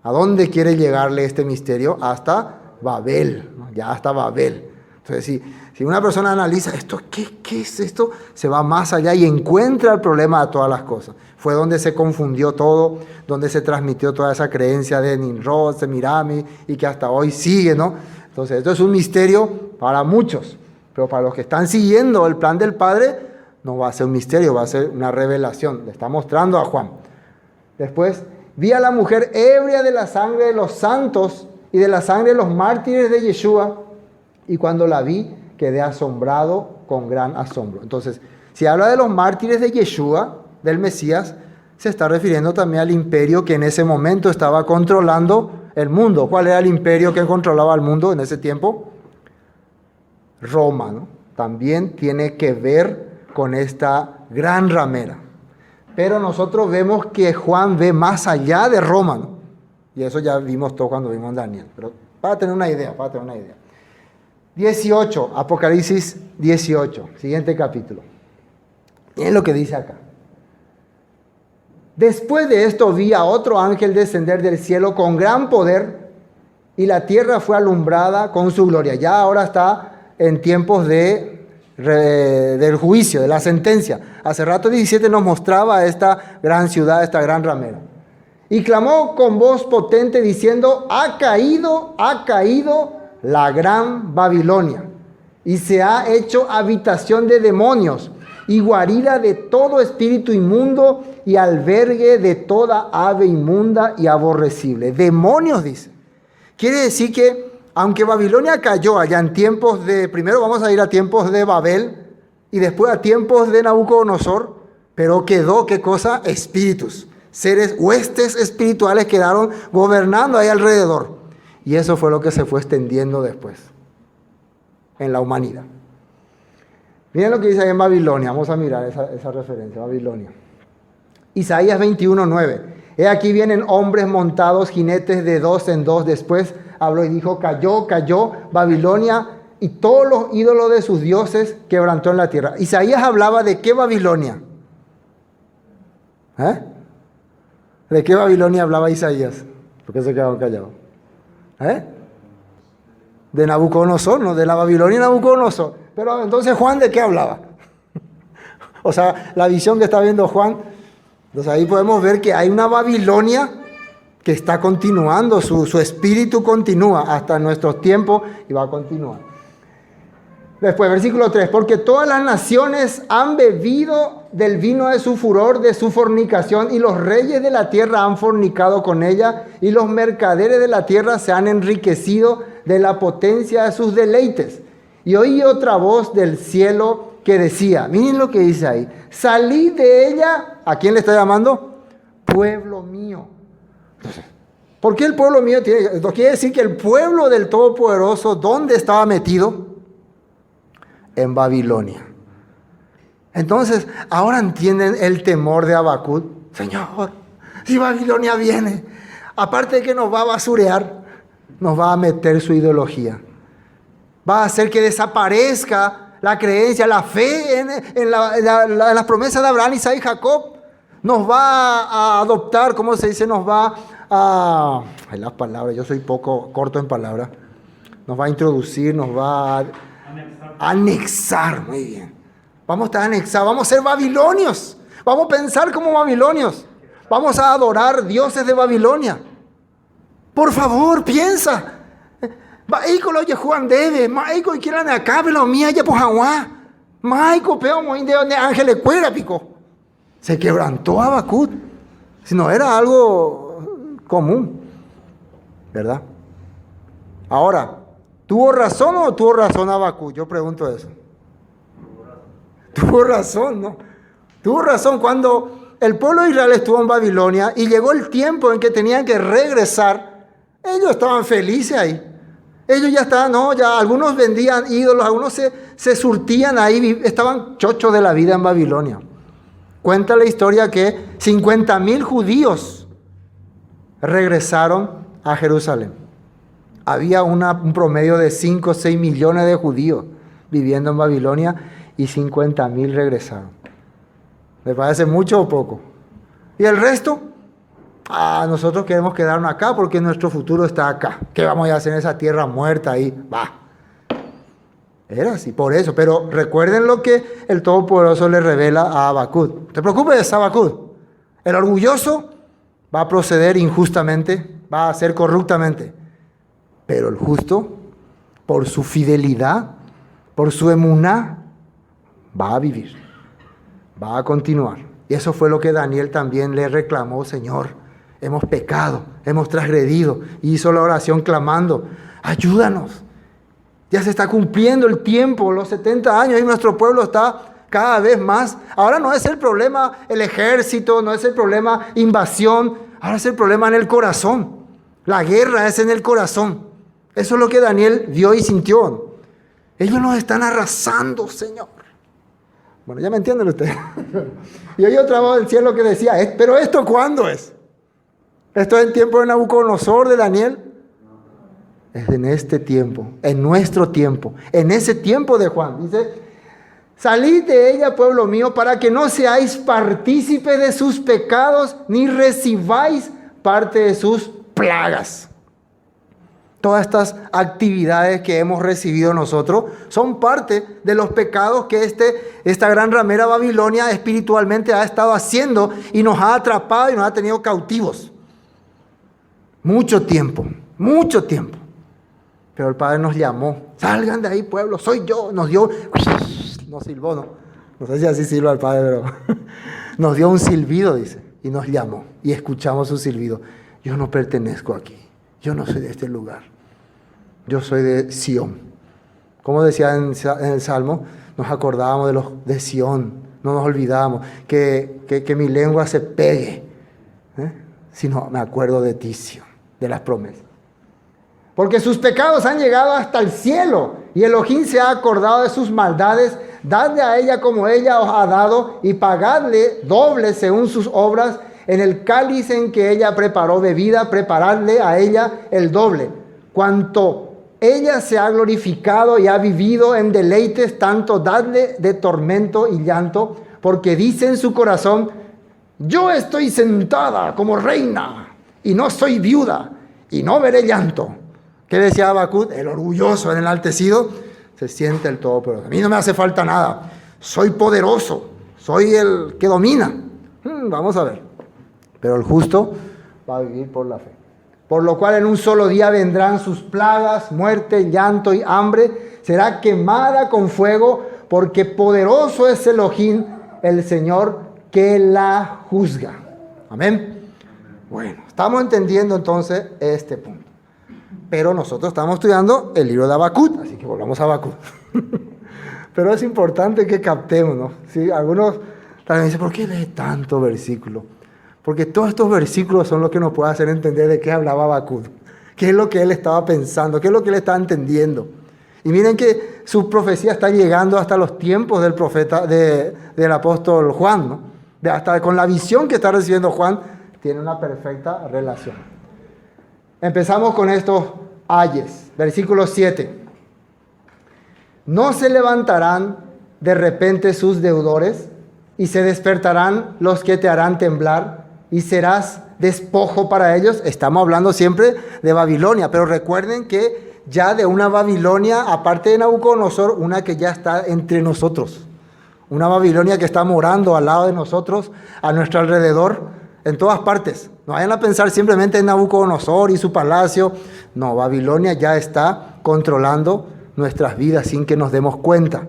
Speaker 3: ¿A dónde quiere llegarle este misterio? Hasta Babel, ¿no? Ya hasta Babel. Entonces, si una persona analiza esto, ¿qué es esto? Se va más allá y encuentra el problema de todas las cosas. Fue donde se confundió todo, donde se transmitió toda esa creencia de Nimrod, Semiramis, y que hasta hoy sigue, ¿no? Entonces, esto es un misterio para muchos, pero para los que están siguiendo el plan del Padre, no va a ser un misterio, va a ser una revelación. Le está mostrando a Juan. Después, vi a la mujer ebria de la sangre de los santos y de la sangre de los mártires de Yeshua, y cuando la vi, quedé asombrado con gran asombro. Entonces, si habla de los mártires de Yeshua, del Mesías, se está refiriendo también al imperio que en ese momento estaba controlando el mundo. ¿Cuál era el imperio que controlaba el mundo en ese tiempo? Roma, ¿no? También tiene que ver con esta gran ramera. Pero nosotros vemos que Juan ve más allá de Roma, ¿no? Y eso ya vimos todo cuando vimos Daniel. Pero para tener una idea. 18, Apocalipsis 18, siguiente capítulo. Miren lo que dice acá. Después de esto vi a otro ángel descender del cielo con gran poder, y la tierra fue alumbrada con su gloria. Ya ahora está en tiempos del juicio, de la sentencia. Hace rato 17 nos mostraba esta gran ciudad, esta gran ramera. Y clamó con voz potente diciendo, ha caído la gran Babilonia, y se ha hecho habitación de demonios, y guarida de todo espíritu inmundo, y albergue de toda ave inmunda y aborrecible. Demonios, dice. Quiere decir que, aunque Babilonia cayó allá en tiempos primero vamos a ir a tiempos de Babel, y después a tiempos de Nabucodonosor, pero quedó, ¿qué cosa? Espíritus, seres, huestes espirituales quedaron gobernando ahí alrededor. Y eso fue lo que se fue extendiendo después en la humanidad. Miren lo que dice ahí en Babilonia. Vamos a mirar esa referencia, Babilonia. Isaías 21:9. He aquí vienen hombres montados, jinetes de 2 en 2. Después habló y dijo, cayó Babilonia, y todos los ídolos de sus dioses quebrantó en la tierra. Isaías hablaba de qué Babilonia. ¿De qué Babilonia hablaba Isaías? ¿Por qué se quedaron callados? De Nabucodonosor, ¿no? De la Babilonia de Nabucodonosor. Pero entonces Juan, ¿de qué hablaba? O sea, la visión que está viendo Juan. Entonces ahí podemos ver que hay una Babilonia que está continuando, su espíritu continúa hasta nuestros tiempos y va a continuar. Después, versículo 3, porque todas las naciones han bebido del vino de su furor, de su fornicación, y los reyes de la tierra han fornicado con ella, y los mercaderes de la tierra se han enriquecido de la potencia de sus deleites. Y oí otra voz del cielo que decía, miren lo que dice ahí, salid de ella, ¿a quién le está llamando? Pueblo mío. Entonces, ¿por qué el pueblo mío tiene? Esto quiere decir que el pueblo del Todopoderoso, ¿dónde estaba metido? En Babilonia. Entonces, ahora entienden el temor de Habacuc. Señor, si Babilonia viene, aparte de que nos va a basurear, nos va a meter su ideología. Va a hacer que desaparezca la creencia, la fe en las promesas de Abraham, Isaac y Jacob. Nos va a adoptar, ¿cómo se dice? Nos va a... Ay, las palabras, yo soy poco corto en palabras. Nos va a introducir, nos va a anexar. Muy bien. Vamos a estar anexados, vamos a ser babilonios. Vamos a pensar como babilonios. Vamos a adorar dioses de Babilonia. Por favor, piensa. Maico lo Juan debe, Maico quiera de acá, pero mía ya por Hawá. Maico peo muy de ángeles cuera pico. Se quebrantó Habacuc. Si no era algo común, ¿verdad? Ahora, ¿tuvo razón o no tuvo razón Habacuc? Yo pregunto eso. Tuvo razón, ¿no? Tuvo razón cuando el pueblo de Israel estuvo en Babilonia y llegó el tiempo en que tenían que regresar. Ellos estaban felices ahí. Ellos ya estaban, no, ya algunos vendían ídolos, algunos se surtían ahí, estaban chochos de la vida en Babilonia. Cuenta la historia que 50,000 judíos regresaron a Jerusalén. Había un promedio de 5 o 6 millones de judíos viviendo en Babilonia y 50,000 regresaron. ¿Les parece mucho o poco? ¿Y el resto? Nosotros queremos quedarnos acá porque nuestro futuro está acá. ¿Qué vamos a hacer en esa tierra muerta ahí? Va. Era así, por eso. Pero recuerden lo que el Todopoderoso le revela a Habacuc. No te preocupes, Habacuc. El orgulloso va a proceder injustamente, va a hacer corruptamente. Pero el justo, por su fidelidad, por su emuná, va a vivir, va a continuar. Y eso fue lo que Daniel también le reclamó, Señor. Hemos pecado, hemos transgredido. Y hizo la oración clamando, ayúdanos. Ya se está cumpliendo el tiempo, los 70 años, y nuestro pueblo está cada vez más. Ahora no es el problema el ejército, no es el problema invasión, ahora es el problema en el corazón. La guerra es en el corazón. Eso es lo que Daniel vio y sintió. Ellos nos están arrasando, Señor. Bueno, ya me entienden ustedes. Y hay otra voz del cielo que decía, ¿pero esto cuándo es? ¿Esto es en tiempo de Nabucodonosor, de Daniel? Es en este tiempo, en nuestro tiempo, en ese tiempo de Juan. Dice, salid de ella, pueblo mío, para que no seáis partícipes de sus pecados, ni recibáis parte de sus plagas. Todas estas actividades que hemos recibido nosotros son parte de los pecados que esta gran ramera Babilonia espiritualmente ha estado haciendo y nos ha atrapado y nos ha tenido cautivos. Mucho tiempo, mucho tiempo. Pero el Padre nos llamó, salgan de ahí, pueblo, soy yo. Nos dio, nos silbó, no sé si así silba el Padre, pero nos dio un silbido, dice, y nos llamó y escuchamos su silbido. Yo no pertenezco aquí, yo no soy de este lugar, yo soy de Sión. Como decía en el Salmo, nos acordábamos de Sión, no nos olvidábamos, que mi lengua se pegue, sino me acuerdo de ti, Sión, de las promesas. Porque sus pecados han llegado hasta el cielo y Elohim se ha acordado de sus maldades. Dadle a ella como ella os ha dado y pagadle doble según sus obras. En el cáliz en que ella preparó bebida, preparadle a ella el doble. Cuanto ella se ha glorificado y ha vivido en deleites, tanto dadle de tormento y llanto, porque dice en su corazón, yo estoy sentada como reina y no soy viuda y no veré llanto. ¿Qué decía Habacuc? El orgulloso, el enaltecido, se siente el Todopoderoso. A mí no me hace falta nada. Soy poderoso. Soy el que domina. Vamos a ver. Pero el justo va a vivir por la fe. Por lo cual en un solo día vendrán sus plagas, muerte, llanto y hambre. Será quemada con fuego, porque poderoso es Elohim, el Señor, que la juzga. Amén. Bueno, estamos entendiendo entonces este punto. pero nosotros estamos estudiando el libro de Habacuc, así que volvamos a Habacuc. Pero es importante que captemos, ¿no? ¿Sí? Algunos también dicen, ¿por qué lee tanto versículo? Porque todos estos versículos son los que nos pueden hacer entender de qué hablaba Habacuc, qué es lo que él estaba pensando, qué es lo que él estaba entendiendo. Y miren que su profecía está llegando hasta los tiempos del profeta, del apóstol Juan, ¿no? Hasta con la visión que está recibiendo Juan, tiene una perfecta relación. Empezamos con estos ayes, versículo 7. No se levantarán de repente sus deudores, y se despertarán los que te harán temblar, y serás despojo para ellos. Estamos hablando siempre de Babilonia, pero recuerden que ya de una Babilonia, aparte de Nabucodonosor, una que ya está entre nosotros. Una Babilonia que está morando al lado de nosotros, a nuestro alrededor, en todas partes. No vayan a pensar simplemente en Nabucodonosor y su palacio. No, Babilonia ya está controlando nuestras vidas sin que nos demos cuenta.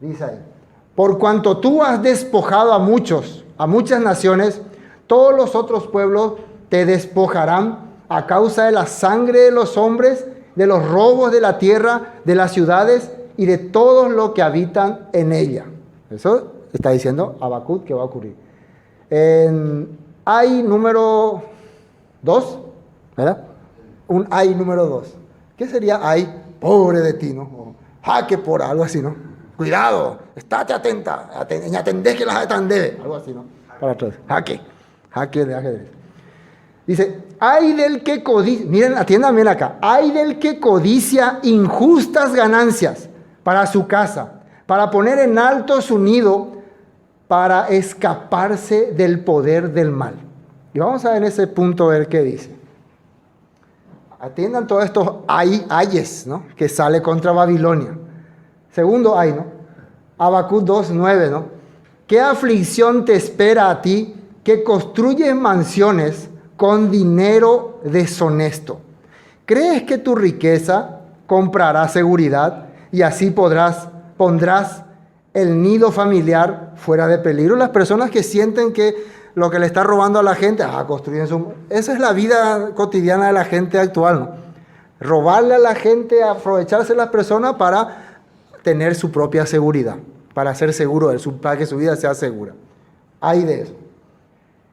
Speaker 3: Dice ahí, por cuanto tú has despojado a muchas naciones, todos los otros pueblos te despojarán a causa de la sangre de los hombres, de los robos de la tierra, de las ciudades y de todos los que habitan en ella. Eso está diciendo Habacuc que va a ocurrir. Ay número 2, ¿verdad? Un ay número 2. ¿Qué sería ay? Pobre de ti, ¿no? O jaque por algo así, ¿no? Cuidado, estate atenta, atendés que las tan debe, algo así, ¿no? Para atrás, jaque de ajedrez. Dice, ay del que codicia, miren, atiendan bien acá, ay del que codicia injustas ganancias para su casa, para poner en alto su nido, para escaparse del poder del mal. Y vamos a ver en ese punto ver qué dice. Atiendan todos estos ayes, ¿no? Que sale contra Babilonia. Segundo ay, ¿no? Habacuc 2:9, ¿no? ¿Qué aflicción te espera a ti que construyes mansiones con dinero deshonesto? ¿Crees que tu riqueza comprará seguridad y así pondrás el nido familiar fuera de peligro? Las personas que sienten que lo que le está robando a la gente, construyen su... Esa es la vida cotidiana de la gente actual, ¿no? Robarle a la gente, aprovecharse de las personas para tener su propia seguridad, para ser seguro de él, para que su vida sea segura. Hay de eso.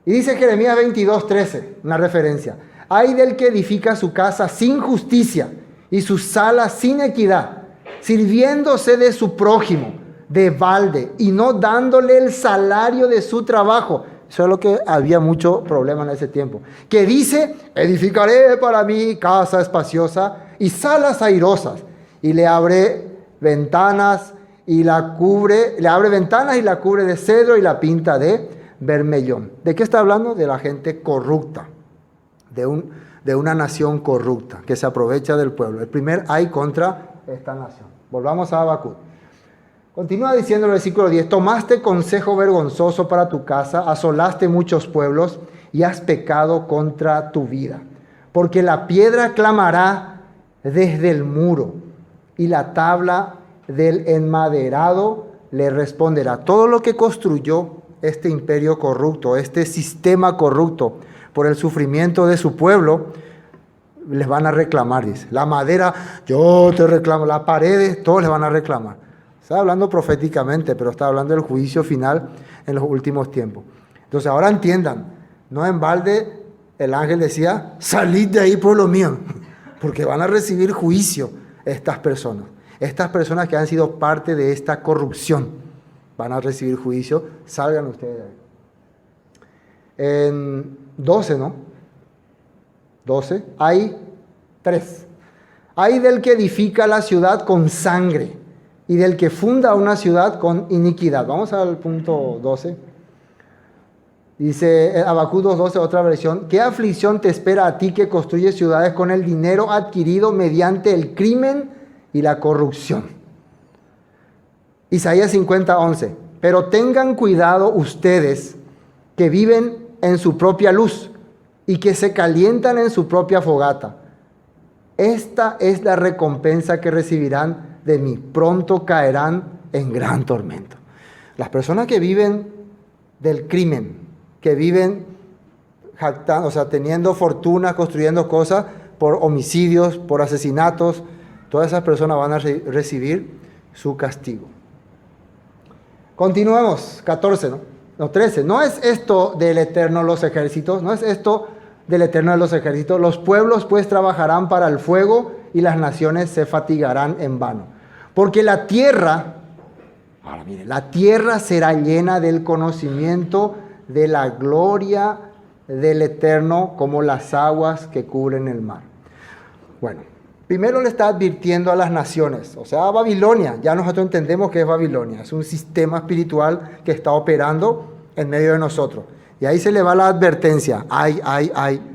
Speaker 3: Y dice Jeremías 22:13, una referencia. Hay del que edifica su casa sin justicia y sus salas sin equidad, sirviéndose de su prójimo de balde y no dándole el salario de su trabajo. Eso es lo que había mucho problema en ese tiempo. Que dice, edificaré para mí casa espaciosa y salas airosas, y le abre ventanas y le abre ventanas y la cubre de cedro y la pinta de bermellón. ¿De qué está hablando? De la gente corrupta, de una nación corrupta que se aprovecha del pueblo. El primer ay contra esta nación. Volvamos a Habacuc. Continúa diciendo el versículo 10, tomaste consejo vergonzoso para tu casa, asolaste muchos pueblos y has pecado contra tu vida. Porque la piedra clamará desde el muro y la tabla del enmaderado le responderá. Todo lo que construyó este imperio corrupto, este sistema corrupto por el sufrimiento de su pueblo, les van a reclamar, dice. La madera, yo te reclamo. Las paredes, todos les van a reclamar. Está hablando proféticamente, pero está hablando del juicio final en los últimos tiempos. Entonces ahora entiendan, no en balde el ángel decía, salid de ahí, pueblo mío, porque van a recibir juicio estas personas. Estas personas que han sido parte de esta corrupción van a recibir juicio, salgan ustedes de ahí. En 12, ¿no? 12, hay 3. Hay del que edifica la ciudad con sangre y del que funda una ciudad con iniquidad. Vamos al punto 12. Dice Habacuc 2:12, otra versión. ¿Qué aflicción te espera a ti que construyes ciudades con el dinero adquirido mediante el crimen y la corrupción? Isaías 50:11. Pero tengan cuidado ustedes que viven en su propia luz y que se calientan en su propia fogata. Esta es la recompensa que recibirán de mí. Pronto caerán en gran tormento. Las personas que viven del crimen, que viven jactando, o sea, teniendo fortuna, construyendo cosas, por homicidios, por asesinatos. Todas esas personas van a recibir su castigo. Continuemos, 14, ¿no? 13. No es esto del Eterno los ejércitos, no es esto del Eterno de los ejércitos. Los pueblos pues trabajarán para el fuego y las naciones se fatigarán en vano. Porque la tierra, ahora mire, la tierra será llena del conocimiento de la gloria del Eterno como las aguas que cubren el mar. Bueno, primero le está advirtiendo a las naciones, o sea, a Babilonia. Ya nosotros entendemos que es Babilonia, es un sistema espiritual que está operando en medio de nosotros. Y ahí se le va la advertencia,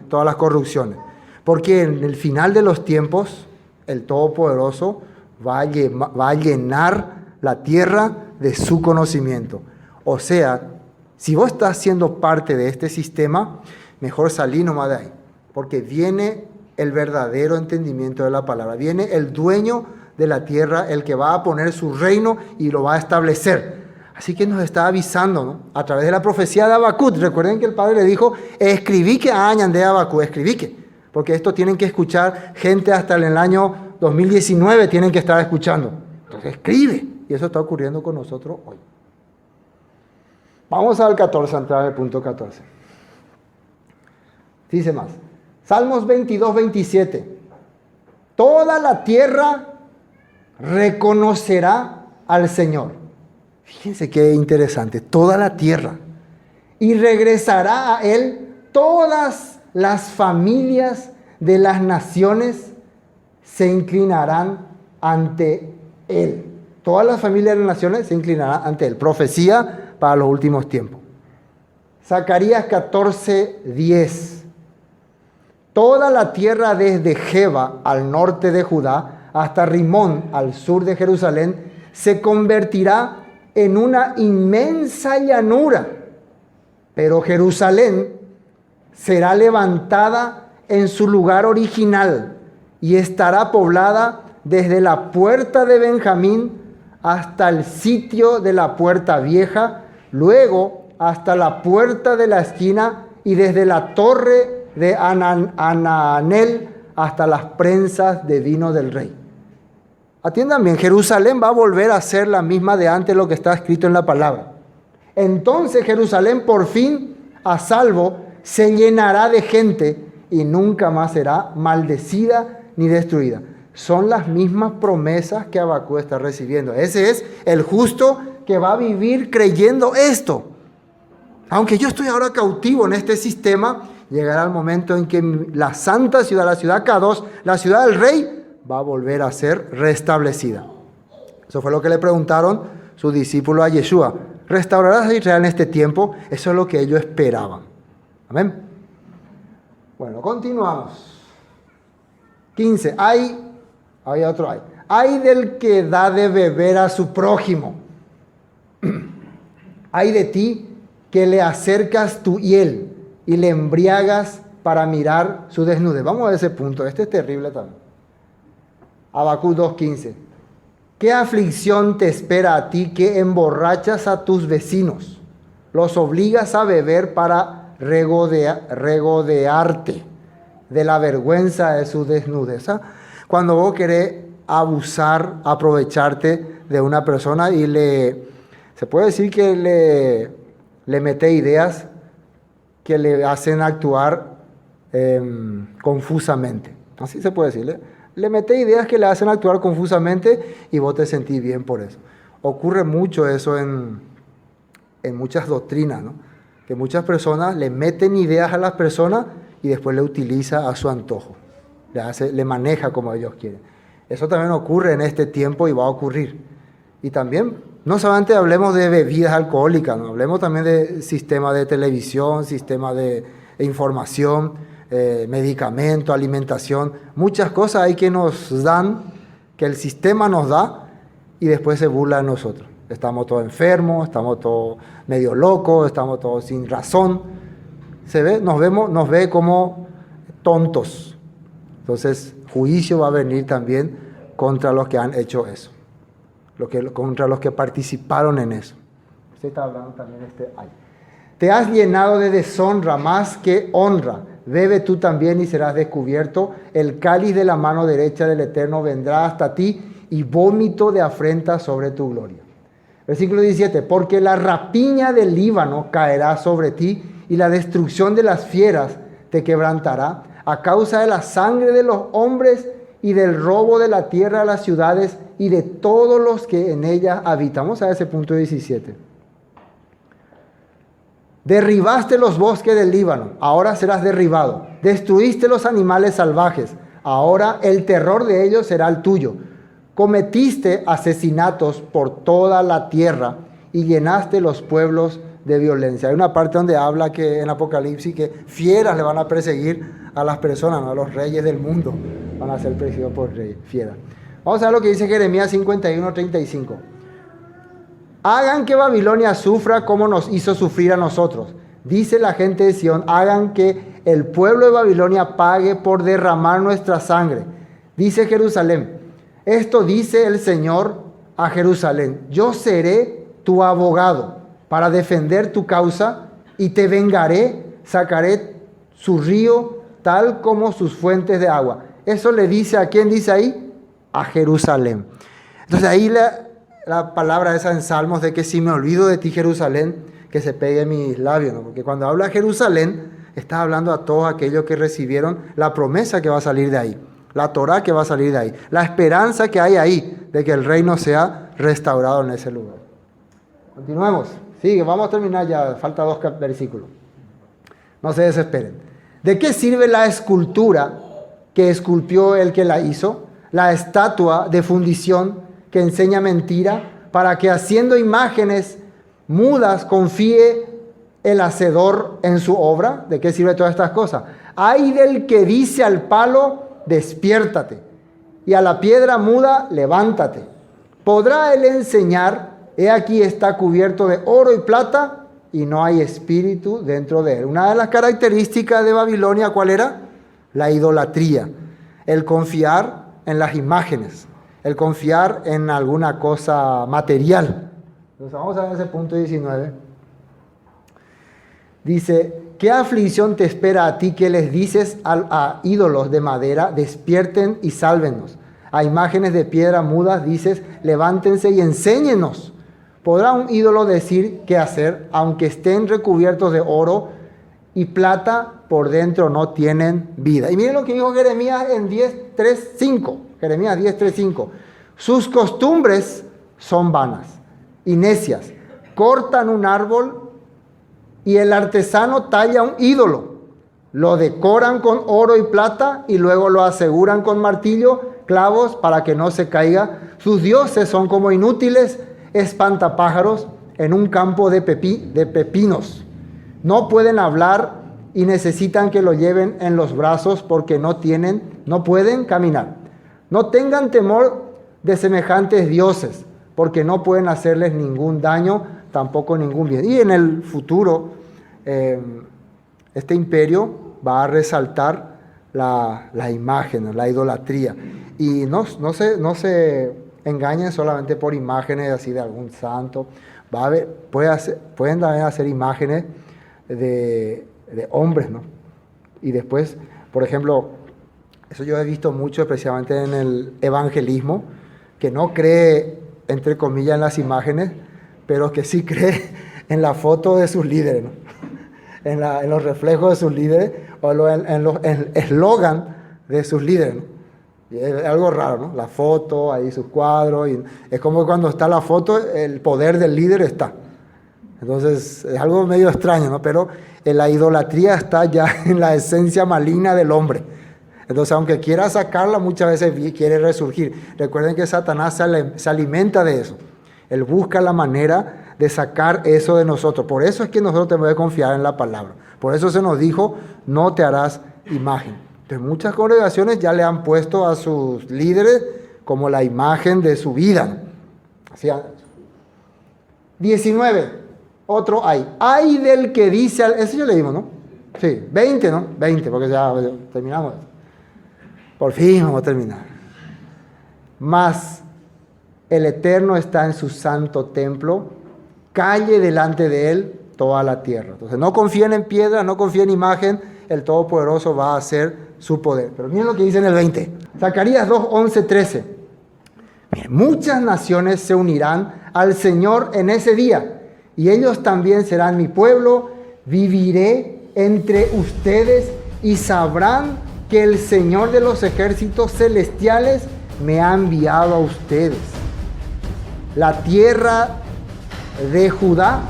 Speaker 3: todas las corrupciones. Porque en el final de los tiempos, el Todopoderoso va a llenar la tierra de su conocimiento. O sea, si vos estás siendo parte de este sistema, mejor salí nomás de ahí. Porque viene el verdadero entendimiento de la palabra. Viene el dueño de la tierra, el que va a poner su reino y lo va a establecer. Así que nos está avisando, ¿no? A través de la profecía de Habacuc. Recuerden que el Padre le dijo, escribí que añan de Habacuc, escribí que. Porque esto tienen que escuchar gente hasta el año 2019, tienen que estar escuchando. Entonces escribe. Y eso está ocurriendo con nosotros hoy. Vamos al 14, entrar al punto 14. Dice más. Salmos 22, 27. Toda la tierra reconocerá al Señor. Fíjense qué interesante. Toda la tierra. Y regresará a Él todas las familias de las naciones se inclinarán ante Él. Todas las familias de las naciones se inclinarán ante Él. Profecía para los últimos tiempos. Zacarías 14, 10. Toda la tierra desde Jeba al norte de Judá hasta Rimón al sur de Jerusalén se convertirá en una inmensa llanura, pero Jerusalén será levantada en su lugar original y estará poblada desde la puerta de Benjamín hasta el sitio de la puerta vieja, luego hasta la puerta de la esquina y desde la torre de Ananel hasta las prensas de vino del rey. Atiendan bien, Jerusalén va a volver a ser la misma de antes, lo que está escrito en la palabra. Entonces Jerusalén por fin, a salvo, se llenará de gente y nunca más será maldecida ni destruida. Son las mismas promesas que Habacuc está recibiendo. Ese es el justo que va a vivir creyendo esto. Aunque yo estoy ahora cautivo en este sistema, llegará el momento en que la santa ciudad, la ciudad Kadosh, la ciudad del rey, va a volver a ser restablecida. Eso fue lo que le preguntaron sus discípulos a Yeshua. ¿Restaurarás a Israel en este tiempo? Eso es lo que ellos esperaban. Amén. Bueno, continuamos. 15. Hay del que da de beber a su prójimo. Hay de ti que le acercas tu hiel y le embriagas para mirar su desnudez. Vamos a ese punto. Este es terrible también. Habacuc 2:15. ¿Qué aflicción te espera a ti que emborrachas a tus vecinos? Los obligas a beber para regodearte de la vergüenza de su desnudez. Cuando vos querés abusar, aprovecharte de una persona y se puede decir que le mete ideas que le hacen actuar confusamente. Así se puede decirle. Le mete ideas que le hacen actuar confusamente y vos te sentís bien por eso. Ocurre mucho eso en muchas doctrinas, ¿no? Que muchas personas le meten ideas a las personas y después le utiliza a su antojo. Le maneja como ellos quieren. Eso también ocurre en este tiempo y va a ocurrir. Y también, no solamente hablemos de bebidas alcohólicas, ¿no? Hablemos también de sistemas de televisión, sistemas de información, medicamento, alimentación, muchas cosas hay que nos dan, que el sistema nos da y después se burla de nosotros. Estamos todos enfermos, estamos todos medio locos, estamos todos sin razón. Nos ve como tontos. Entonces, juicio va a venir también contra los que han hecho eso, contra los que participaron en eso. Usted está hablando también de este año. Te has llenado de deshonra más que honra. bebe tú también y serás descubierto. El cáliz de la mano derecha del Eterno vendrá hasta ti y vómito de afrenta sobre tu gloria. Versículo 17, porque la rapiña del Líbano caerá sobre ti y la destrucción de las fieras te quebrantará a causa de la sangre de los hombres y del robo de la tierra de las ciudades y de todos los que en ellas habitan. Vamos a ese punto 17. Derribaste los bosques del Líbano, ahora serás derribado. Destruiste los animales salvajes, ahora el terror de ellos será el tuyo. Cometiste asesinatos por toda la tierra y llenaste los pueblos de violencia. Hay una parte donde habla que en Apocalipsis que fieras le van a perseguir a las personas, ¿no? A los reyes del mundo van a ser perseguidos por fieras. Vamos a ver lo que dice Jeremías 51:35. Hagan que Babilonia sufra como nos hizo sufrir a nosotros. Dice la gente de Sión, hagan que el pueblo de Babilonia pague por derramar nuestra sangre. Dice Jerusalén, esto dice el Señor a Jerusalén, yo seré tu abogado para defender tu causa y te vengaré, sacaré su río tal como sus fuentes de agua. Eso le dice a quién dice ahí, a Jerusalén. Entonces ahí la palabra esa en Salmos de que si me olvido de ti Jerusalén, que se pegue mis labios, ¿no? Porque cuando habla Jerusalén, está hablando a todos aquellos que recibieron la promesa que va a salir de ahí, la Torá que va a salir de ahí, la esperanza que hay ahí de que el reino sea restaurado en ese lugar. Continuemos, sigue, vamos a terminar ya, falta 2 versículos. No se desesperen. ¿De qué sirve la escultura que esculpió el que la hizo? La estatua de fundición que enseña mentira, para que haciendo imágenes mudas confíe el hacedor en su obra. ¿De qué sirve todas estas cosas? Ay del que dice al palo, despiértate, y a la piedra muda, levántate. ¿Podrá él enseñar? He aquí está cubierto de oro y plata, y no hay espíritu dentro de él. Una de las características de Babilonia, ¿cuál era? La idolatría, el confiar en las imágenes, el confiar en alguna cosa material. Entonces vamos a ver ese punto 19. Dice, ¿qué aflicción te espera a ti que les dices a ídolos de madera, despierten y sálvenos? A imágenes de piedra mudas dices, levántense y enséñenos. ¿Podrá un ídolo decir qué hacer, aunque estén recubiertos de oro y plata, por dentro no tienen vida? Y miren lo que dijo Jeremías en 10:3-5. Jeremías 10:3-5. Sus costumbres son vanas y necias. Cortan un árbol y el artesano talla un ídolo. Lo decoran con oro y plata y luego lo aseguran con martillo, clavos para que no se caiga. Sus dioses son como inútiles espantapájaros en un campo de pepinos. No pueden hablar y necesitan que lo lleven en los brazos porque no pueden caminar. No tengan temor de semejantes dioses, porque no pueden hacerles ningún daño, tampoco ningún bien. Y en el futuro, este imperio va a resaltar la imagen, la idolatría. Y no se engañen solamente por imágenes así de algún santo. Pueden también hacer imágenes de hombres, ¿no? Y después, por ejemplo, eso yo he visto mucho, especialmente en el evangelismo, que no cree, entre comillas, en las imágenes, pero que sí cree en la foto de sus líderes, ¿no? en los reflejos de sus líderes o en los eslogan de sus líderes, ¿no? Y es algo raro, ¿no? La foto, ahí sus cuadros, y es como cuando está la foto, el poder del líder está. Entonces es algo medio extraño, ¿no? Pero la idolatría está ya en la esencia maligna del hombre. Entonces, aunque quiera sacarla, muchas veces quiere resurgir. Recuerden que Satanás se alimenta de eso. Él busca la manera de sacar eso de nosotros. Por eso es que nosotros tenemos que confiar en la palabra. Por eso se nos dijo, no te harás imagen. Entonces, muchas congregaciones ya le han puesto a sus líderes como la imagen de su vida. Así, 19. Otro hay. Hay del que dice, eso ya leímos, ¿no? Sí, 20, ¿no? 20, porque ya terminamos. Por fin vamos a terminar. Mas el Eterno está en su santo templo, calle delante de él toda la tierra. Entonces no confíen en piedra, no confíen en imagen, el Todopoderoso va a hacer su poder. Pero miren lo que dice en el 20. Zacarías 2, 11, 13. Miren, muchas naciones se unirán al Señor en ese día, y ellos también serán mi pueblo. Viviré entre ustedes y sabrán que el Señor de los ejércitos celestiales me ha enviado a ustedes. La tierra de Judá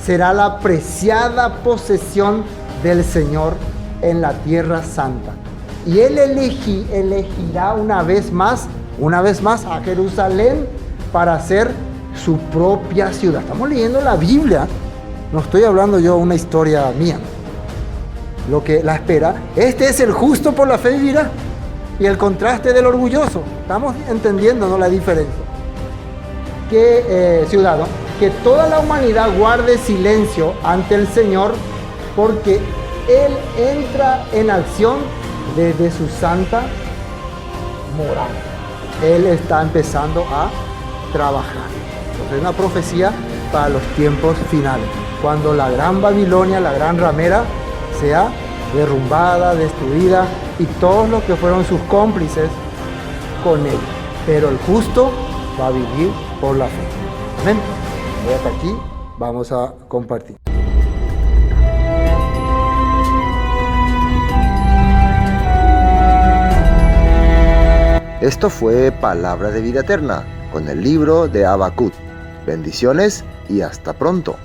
Speaker 3: será la preciada posesión del Señor en la tierra santa. Y Él elegirá una vez más a Jerusalén para ser su propia ciudad. Estamos leyendo la Biblia, no estoy hablando yo una historia mía. Lo que la espera, este es el justo por la fe vivirá, y el contraste del orgulloso. Estamos entendiendo, ¿no?, la diferencia. Ciudadano, que toda la humanidad guarde silencio ante el Señor, porque Él entra en acción desde su santa morada. Él está empezando a trabajar. Entonces, es una profecía para los tiempos finales, cuando la gran Babilonia, la gran ramera, sea derrumbada, destruida, y todos los que fueron sus cómplices con él. Pero el justo va a vivir por la fe. Amén. Y hasta aquí vamos a compartir.
Speaker 1: Esto fue Palabra de Vida Eterna con el libro de Habacuc. Bendiciones y hasta pronto.